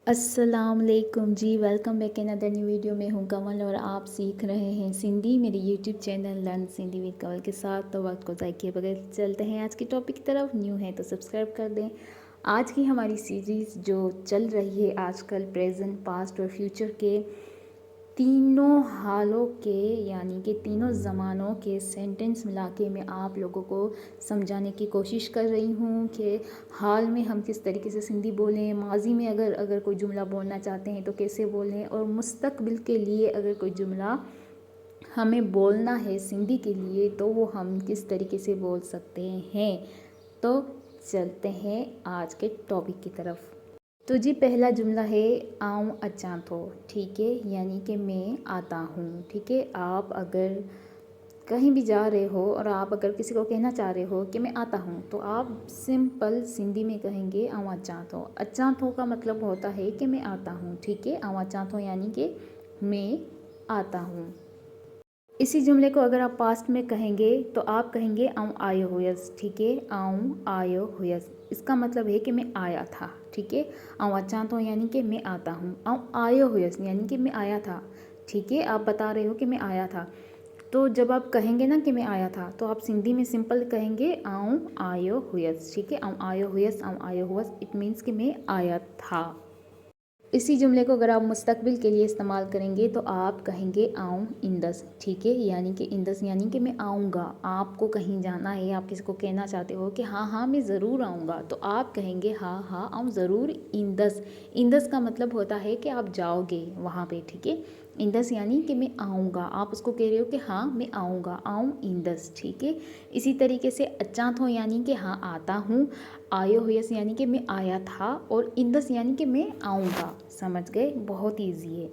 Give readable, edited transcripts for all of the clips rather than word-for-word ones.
अस्सलाम वालेकुम जी। Welcome back in other new video में हूँ कमल और आप सीख रहे हैं सिंधी मेरे YouTube channel learn Sindhi with Kamal के साथ। तो वक्त को ज़ाय किए बगैर चलते हैं आज की टॉपिक की तरफ। न्यू है तो सब्सक्राइब कर दें। आज की हमारी सीरीज़ जो चल रही है आजकल प्रेजेंट पास्ट और फ्यूचर के तीनों हालों के यानी कि तीनों ज़मानों के सेंटेंस मिला के मैं आप लोगों को समझाने की कोशिश कर रही हूँ कि हाल में हम किस तरीके से सिंधी बोलें, माजी में अगर कोई जुमला बोलना चाहते हैं तो कैसे बोलें, और मुस्तकबिल के लिए अगर कोई जुमला हमें बोलना है सिंधी के लिए तो वो हम किस तरीके से बोल सकते हैं। तो चलते हैं आज के टॉपिक की तरफ। तो जी पहला जुमला है आऊँ अचां थो। ठीक है, यानी कि मैं आता हूँ। ठीक है, आप अगर कहीं भी जा रहे हो और आप अगर किसी को कहना चाह रहे हो कि मैं आता हूँ तो आप सिंपल सिंधी में कहेंगे आऊँ अचां थो। अचां थो का मतलब होता है कि मैं आता हूँ। ठीक है, आऊँ अचां थो यानी कि मैं आता हूँ। इसी जुमले को अगर आप पास्ट में कहेंगे तो आप कहेंगे आऊँ आयो हुयस। ठीक है, आऊँ आयो हुयस, इसका मतलब है कि मैं आया था। ठीक है, आऊँ अचां थो यानी कि मैं आता हूँ। आऊँ आयो हुयस यानी कि मैं आया था। ठीक है, आप बता रहे हो कि मैं आया था। तो जब आप कहेंगे ना कि मैं आया था तो आप सिंधी में सिंपल कहेंगे आऊँ आयो हुयस। ठीक है, आऊँ आयो हुयस, आऊँ आयो हुयस, इट मीन्स कि मैं आया था। इसी जुमले को अगर आप मुस्तकबिल के लिए इस्तेमाल करेंगे तो आप कहेंगे आऊँ इंदस। ठीक है, यानी कि इंदस यानी कि मैं आऊँगा। आपको कहीं जाना है, आप किसी को कहना चाहते हो कि हाँ हाँ मैं ज़रूर आऊँगा, तो आप कहेंगे हाँ हाँ आऊँ ज़रूर इंदस। इंदस का मतलब होता है कि आप जाओगे वहाँ पे। ठीक है, इंदस यानी कि मैं आऊँगा, आप उसको कह रहे हो कि हाँ मैं आऊँगा, आऊँ इंदस। ठीक है, इसी तरीके से अचां थो यानी कि हाँ आता हूँ, आयो हुयस यानी कि मैं आया था, और इंदस यानी कि मैं आऊँगा। समझ गए, बहुत ईजी है।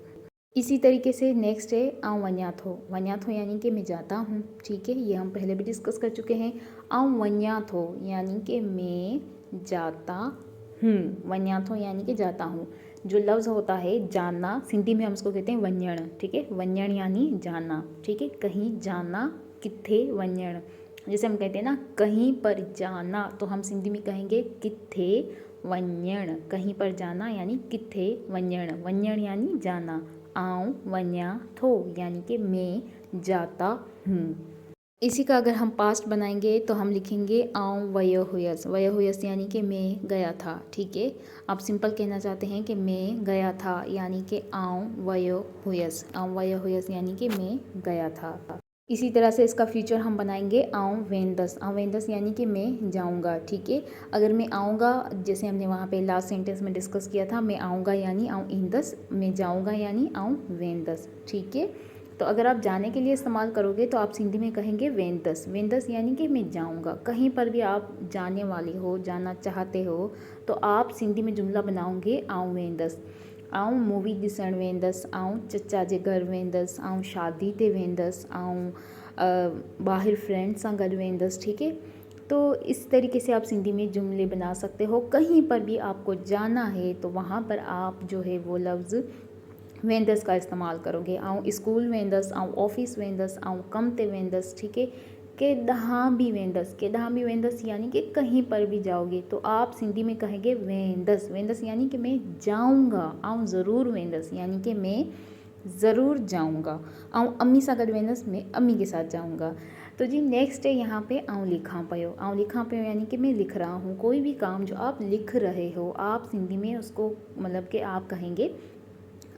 इसी तरीके से नेक्स्ट है आऊँ वन्या थो। वन्या थो यानी कि मैं जाता हूँ। ठीक है, ये हम पहले भी डिस्कस कर चुके हैं। आऊँ वन्या थो यानी कि मैं जाता हूँ। वन्या थो यानी कि जाता हूँ। जो लफ्ज़ होता है जाना, सिंधी में हम उसको कहते हैं वञण। ठीक है, वञण यानी जाना। ठीक है, कहीं जाना, किथे वञण। जैसे हम कहते हैं ना कहीं पर जाना, तो हम सिंधी में कहेंगे किथे वञण। कहीं पर जाना यानी किथे वञण। वञण यानी जाना। आऊँ वन्या थो यानी कि मैं जाता हूँ। इसी का अगर हम पास्ट बनाएंगे तो हम लिखेंगे आऊँ वयो हुयस। वयो हुयस यानी कि मैं गया था। ठीक है, आप सिंपल कहना चाहते हैं कि मैं गया था यानी कि आऊँ वयो हुयस। आऊँ वयो हुयस यानी कि मैं गया था। इसी तरह से इसका फ्यूचर हम बनाएंगे आऊँ वेंदस। आऊँ वेंदस यानी कि मैं जाऊँगा। ठीक है, अगर मैं आऊँगा, जैसे हमने वहाँ पे लास्ट सेंटेंस में डिस्कस किया था, मैं आऊँगा यानी आऊँ इंदस, मैं जाऊँगा यानी आऊँ वेंदस। ठीक है, तो अगर आप जाने के लिए इस्तेमाल करोगे तो आप सिंधी में कहेंगे वेंदस। वेंदस यानी कि मैं जाऊँगा। कहीं पर भी आप जाने वाले हो, जाना चाहते हो, तो आप सिंधी में जुमला बनाओगे आऊँ वेंदस। आऊँ मूवी ॾिसण वेंदसि, आऊँ चचा जे घर वेंदसि, आऊँ शादी ते वेंदसि, आऊँ ॿाहिरि फ्रेंड सां गॾु वेंदसि। ठीक है, तो इस तरीके से आप सिंधी में जुमले बना सकते हो। कहीं पर भी आपको जाना है तो वहाँ पर आप जो है वो लफ्ज़ वेंदसि का इस्तेमाल करोगे। आऊँ स्कूल वेंदसि, आऊँ ऑफिस वेंदसि, आऊँ कम ते वेंदसि। ठीक है, केॾांहुं बि वेंदसि। केॾांहुं बि वेंदसि यानी कि कहीं पर भी जाओगे तो आप सिंधी में कहेंगे वेंदसि। वेंदसि यानी कि मैं जाऊँगा। आऊँ ज़रूर वेंदसि यानी कि मैं ज़रूर जाऊँगा। आऊँ अम्मी सां गॾु वेंदसि, मैं अम्मी के साथ जाऊँगा। तो जी नेक्स्ट है यहाँ पे आऊँ लिखां पियो। आऊँ लिखां पियो यानी कि मैं लिख रहा हूँ। कोई भी काम जो आप लिख रहे हो आप सिंधी में उसको मतलब कि आप कहेंगे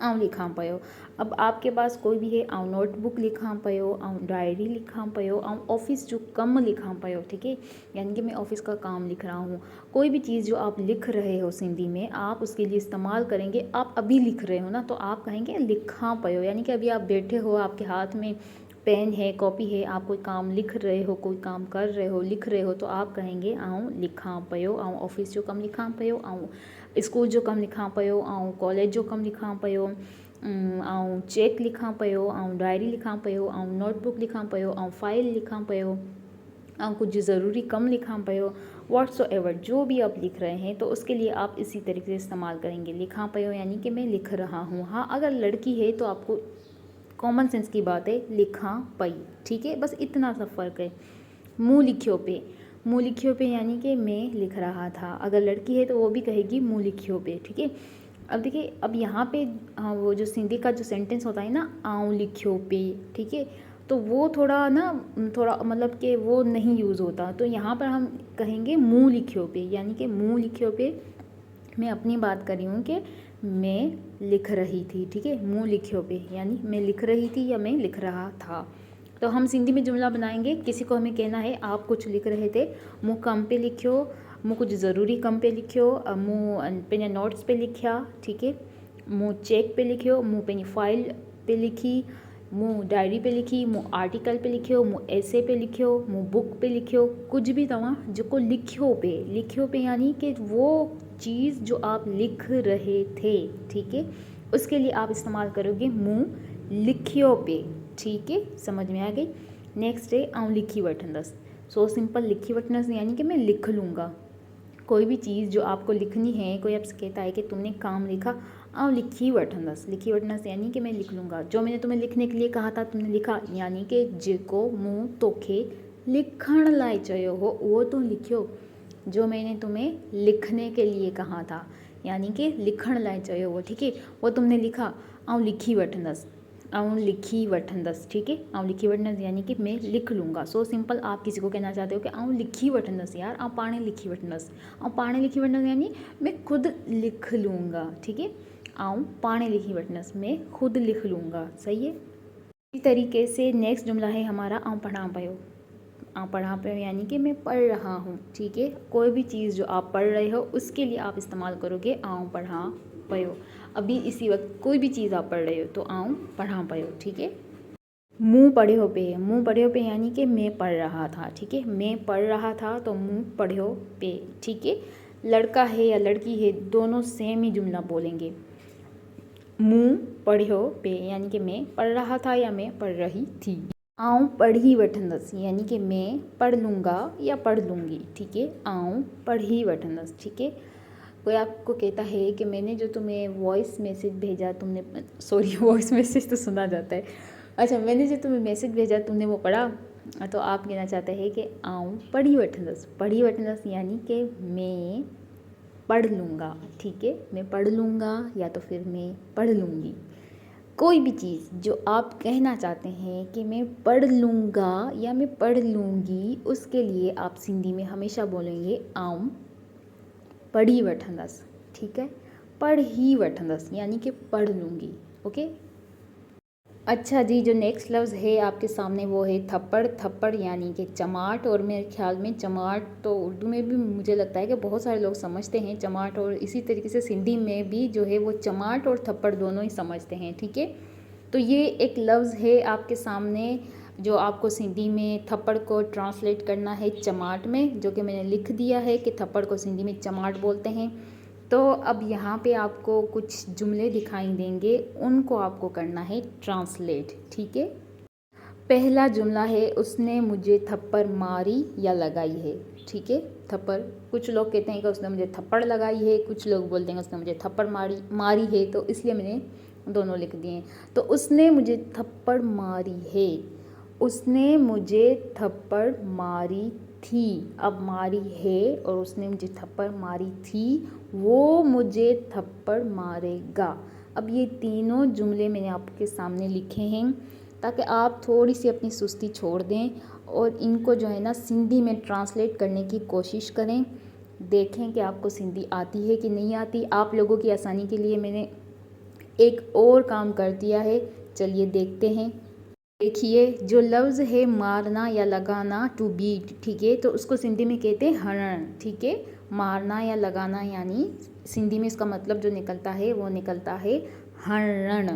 आऊँ लिखां पियो। अब आपके पास कोई भी है, आऊँ नोटबुक लिखां पियो, आऊँ डायरी लिखां पियो, आऊँ ऑफिस जो कम लिखां पियो। ठीक है, यानी कि मैं ऑफिस का काम लिख रहा हूँ। कोई भी चीज़ जो आप लिख रहे हो सिंधी में आप उसके लिए इस्तेमाल करेंगे। आप अभी लिख रहे हो ना तो आप कहेंगे लिखां पियो, यानी कि अभी आप बैठे हो, आपके हाथ में पेन है, कॉपी है, आप कोई काम लिख रहे हो, कोई काम कर रहे हो, लिख रहे हो, तो आप कहेंगे आऊँ लिखां पियो। आऊँ ऑफिस जो कम लिखां पियो, आऊँ स्कूल जो कम लिखां पियो, आऊँ कॉलेज जो कम लिखां पियो, आऊँ चेक लिखां पियो, आऊँ डायरी लिखां पियो, आऊँ नोटबुक लिखां पियो, आऊँ फाइल लिखां पियो, आऊँ कुछ ज़रूरी कम लिखां पियो। व्हाट्सोएवर जो भी आप लिख रहे हैं तो उसके लिए आप इसी तरीके से इस्तेमाल करेंगे। लिखां पियो यानी कि मैं लिख रहा हूँ। हाँ, अगर लड़की है तो आपको कॉमन सेंस की बात है लिखां पई। ठीक है, बस इतना सा फ़र्क है। मुँह लिखियो पे, मुँह लिखियो पे यानी कि मैं लिख रहा था। अगर लड़की है तो वो भी कहेगी मुँह लिखियो पे। ठीक है, अब देखिए, अब यहाँ पे वो जो सिंधी का जो सेंटेंस होता है ना, आऊँ लिखियो पे, ठीक है, तो वो थोड़ा ना, थोड़ा मतलब कि वो नहीं यूज़ होता। तो यहाँ पर हम कहेंगे मुँह लिखियो पे, यानी कि मुँह लिखियो पे मैं अपनी बात कर रही हूँ कि मैं लिख रही थी, ठीक है। मुँह लिखियो पे यानी मैं लिख रही थी या मैं लिख रहा था। तो हम सिंधी में जुमला बनाएंगे, किसी को हमें कहना है आप कुछ लिख रहे थे, मुँह कम पे लिखियो, मुँह कुछ ज़रूरी कम पे लिखियो, मुँह पे नोट्स पे लिखिया, ठीक है, मुँह चेक पे लिखियो, मुँह पे फाइल पे लिखी, मुँह डायरी पे लिखी, मुँह आर्टिकल पे लिखियो, मुँह ऐसे पे लिखियो, मुँह बुक पे लिखियो, कुछ भी तव्हां जो लिखियो पे यानी कि वो चीज़ जो आप लिख रहे थे, ठीक है, उसके लिए आप इस्तेमाल करोगे मुँह लिखियो पे, ठीक है, समझ में आ गई। नेक्स्ट है आऊँ लिखी वठंदस। सो सिंपल, लिखी वठंदस यानी कि मैं लिख लूँगा। कोई भी चीज़ जो आपको लिखनी है, कोई आपसे कहता है कि तुमने काम लिखा, आऊँ लिखी वठंदस। लिखी वठंदस यानी कि मैं लिख लूँगा। जो मैंने तुम्हें लिखने के लिए कहा था तुमने लिखा, यानी कि जेको मूं तोखे लिखण लाइ चयो हो उहो तू लिखियो। जो मैंने तुम्हें लिखने के लिए कहा था, यानी कि लिखण लाइ चयो हो, ठीक है, वो तुमने लिखा, आऊँ लिखी वठंदस, आऊँ लिखी वठंदस, ठीक है, आऊँ लिखी वठंदस यानी कि मैं लिख लूँगा। सो सिंपल, आप किसी को कहना चाहते हो कि आऊँ लिखी वठंदस यार, आऊँ पाणे लिखी वठंदस। आऊँ पाणे लिखी वठंदस यानी मैं खुद लिख लूँगा, ठीक है, आऊँ पाणे लिखी वठंदस, मैं खुद लिख लूँगा, सही है। इसी तरीके से नेक्स्ट जुमला है हमारा आऊँ पढ़ा पयो। आऊँ पढ़ा पयो यानी कि मैं पढ़ रहा हूँ, ठीक है। कोई भी चीज़ जो आप पढ़ रहे हो उसके लिए आप इस्तेमाल करोगे आऊँ पढ़ा पयो। अभी इसी वक्त कोई भी चीज़ आप पढ़ रहे हो तो आऊँ पढ़ा पयो, ठीक है। मुँह पढ़्यो पे, मुँह पढ़्यो पे यानी कि मैं पढ़ रहा था, ठीक है, मैं पढ़ रहा था तो मुँह पढ़्यो पे, ठीक है। लड़का है या लड़की है, दोनों सेम ही जुमला बोलेंगे। मुँह पढ़्यो पे यानी कि मैं पढ़ रहा था या मैं पढ़ रही थी। आऊँ पढ़ी वठंदस यानी कि मैं पढ़ लूँगा या पढ़ लूँगी, ठीक है, आऊँ पढ़ी वठंदस, ठीक है। कोई आपको कहता है कि मैंने जो तुम्हें वॉइस मैसेज भेजा तुमने, सॉरी वॉइस मैसेज तो सुना जाता है, अच्छा, मैंने जो तुम्हें मैसेज भेजा तुमने वो पढ़ा, तो आप कहना चाहते हैं कि आऊँ पढ़ी वठंदस। पढ़ी वठंदस यानी कि मैं पढ़ लूँगा, ठीक है, मैं पढ़ लूँगा या तो फिर मैं पढ़ लूँगी। कोई भी चीज़ जो आप कहना चाहते हैं कि मैं पढ़ लूँगा या मैं पढ़ लूँगी, उसके लिए आप सिंधी में हमेशा बोलेंगे आऊँ पढ़ी वठंदस, ठीक है, पढ़ी वठंदस यानी कि पढ़ लूँगी, ओके। अच्छा जी, जो नेक्स्ट लफ्ज़ है आपके सामने वो है थप्पड़। थप्पड़ यानी कि चमाट, और मेरे ख्याल में चमाट तो उर्दू में भी मुझे लगता है कि बहुत सारे लोग समझते हैं चमाट, और इसी तरीके से सिंधी में भी जो है वो चमाट और थप्पड़ दोनों ही समझते हैं, ठीक है। तो ये एक लफ्ज़ है आपके सामने जो आपको सिंधी में थप्पड़ को ट्रांसलेट करना है चमाट में, जो कि मैंने लिख दिया है कि थप्पड़ को सिंधी में चमाट बोलते हैं। तो अब यहाँ पे आपको कुछ जुमले दिखाई देंगे, उनको आपको करना है ट्रांसलेट, ठीक है। पहला जुमला है उसने मुझे थप्पड़ मारी या लगाई है, ठीक है। थप्पड़, कुछ लोग कहते हैं कि उसने मुझे थप्पड़ लगाई है, कुछ लोग बोलते हैं उसने मुझे थप्पड़ मारी है, तो इसलिए मैंने दोनों लिख दिए। तो उसने मुझे थप्पड़ मारी है, उसने मुझे थप्पड़ मारी थी। अब मारी है और उसने मुझे थप्पड़ मारी थी, वो मुझे थप्पड़ मारेगा। अब ये तीनों जुमले मैंने आपके सामने लिखे हैं ताकि आप थोड़ी सी अपनी सुस्ती छोड़ दें और इनको जो है ना सिंधी में ट्रांसलेट करने की कोशिश करें। देखें कि आपको सिंधी आती है कि नहीं आती। आप लोगों की आसानी के लिए मैंने एक और काम कर दिया है, चलिए देखते हैं। देखिए, जो लफ्ज़ है मारना या लगाना, टू बीट, ठीक है, तो उसको सिंधी में कहते हैं हरण, ठीक है। मारना या लगाना यानी सिंधी में इसका मतलब जो निकलता है वो निकलता है हरण।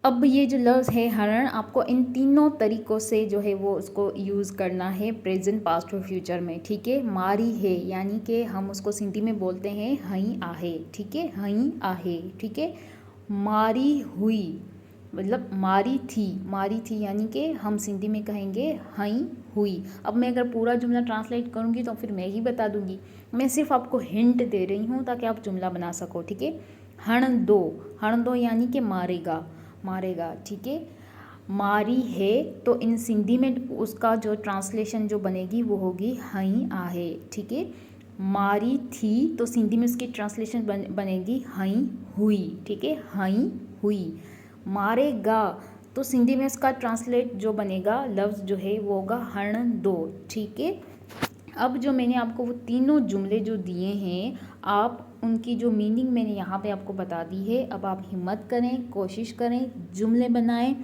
अब ये जो लफ्ज़ है हरण, आपको इन तीनों तरीक़ों से जो है वो उसको यूज़ करना है प्रेजेंट, पास्ट और फ्यूचर में, ठीक है। मारी है यानी कि हम उसको सिंधी में बोलते हैं हई आहे, ठीक है, हई आहे, ठीक है। मारी हुई मतलब मारी थी यानी कि हम सिंधी में कहेंगे हई हुई। अब मैं अगर पूरा जुमला ट्रांसलेट करूँगी तो फिर मैं ही बता दूँगी, मैं सिर्फ आपको हिंट दे रही हूँ ताकि आप जुमला बना सको, ठीक है। हण दो यानी कि मारेगा, ठीक है। मारी है तो इन सिंधी में उसका जो ट्रांसलेशन जो बनेगी वो होगी हई आहे, ठीक है। मारी थी तो सिंधी में उसकी ट्रांसलेशन बनेगी हई हुई, ठीक है, हई हुई। मारेगा तो सिंधी में उसका ट्रांसलेट जो बनेगा लफ्ज़ जो है वो होगा हण दो, ठीक है। अब जो मैंने आपको वो तीनों जुमले जो दिए हैं, आप उनकी जो मीनिंग मैंने यहाँ पे आपको बता दी है। अब आप हिम्मत करें, कोशिश करें, जुमले बनाएं,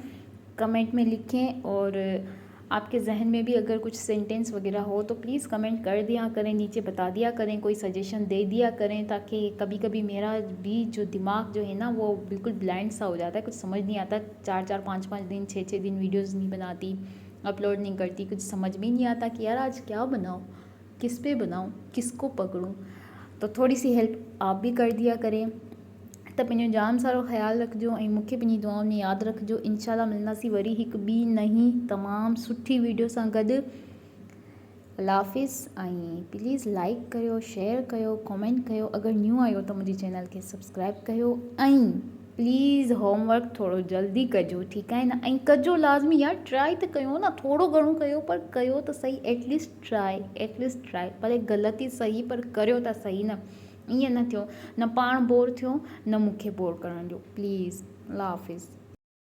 कमेंट में लिखें, और आपके जहन में भी अगर कुछ सेंटेंस वगैरह हो तो प्लीज़ कमेंट कर दिया करें, नीचे बता दिया करें, कोई सजेशन दे दिया करें, ताकि कभी कभी मेरा भी जो दिमाग जो है ना वो बिल्कुल ब्लाइंड सा हो जाता है, कुछ समझ नहीं आता, 4-4 5-5 दिन 6-6 दिन वीडियोज़ नहीं बनाती, अपलोड नहीं करती, कुछ समझ में नहीं आता कि यार आज क्या बनाऊँ, किस पे बनाऊँ, किसको पकड़ूँ। तो थोड़ी सी हेल्प आप भी कर दिया करें। त पंहिंजो जाम सारो ख़्यालु रखिजो ऐं मूंखे पंहिंजी दुआउनि में यादि रखिजो। इंशाल्लाह मिलंदासीं वरी हिकु ॿी नई तमामु सुठी वीडियो सां गॾु। अल्लाह हाफ़िज़। ऐं प्लीज़ लाइक कयो, शेयर कयो, कमेंट कयो। अगरि न्यू आहियो त मुंहिंजे चैनल खे सब्सक्राइब कयो, ऐं प्लीज़ होमवर्क थोरो जल्दी कजो, ठीकु आहे न। ऐं कजो लाज़मी यार, ट्राई त कयो न, थोरो घणो कयो पर कयो त सही, एटलीस्ट ट्राई, भले ग़लती सही पर करियो त सही न। ईअं न थियो, न पाण बोर थियो, न मूंखे बोर करण ॾियो, प्लीज़। अल्लाह हाफ़िज़।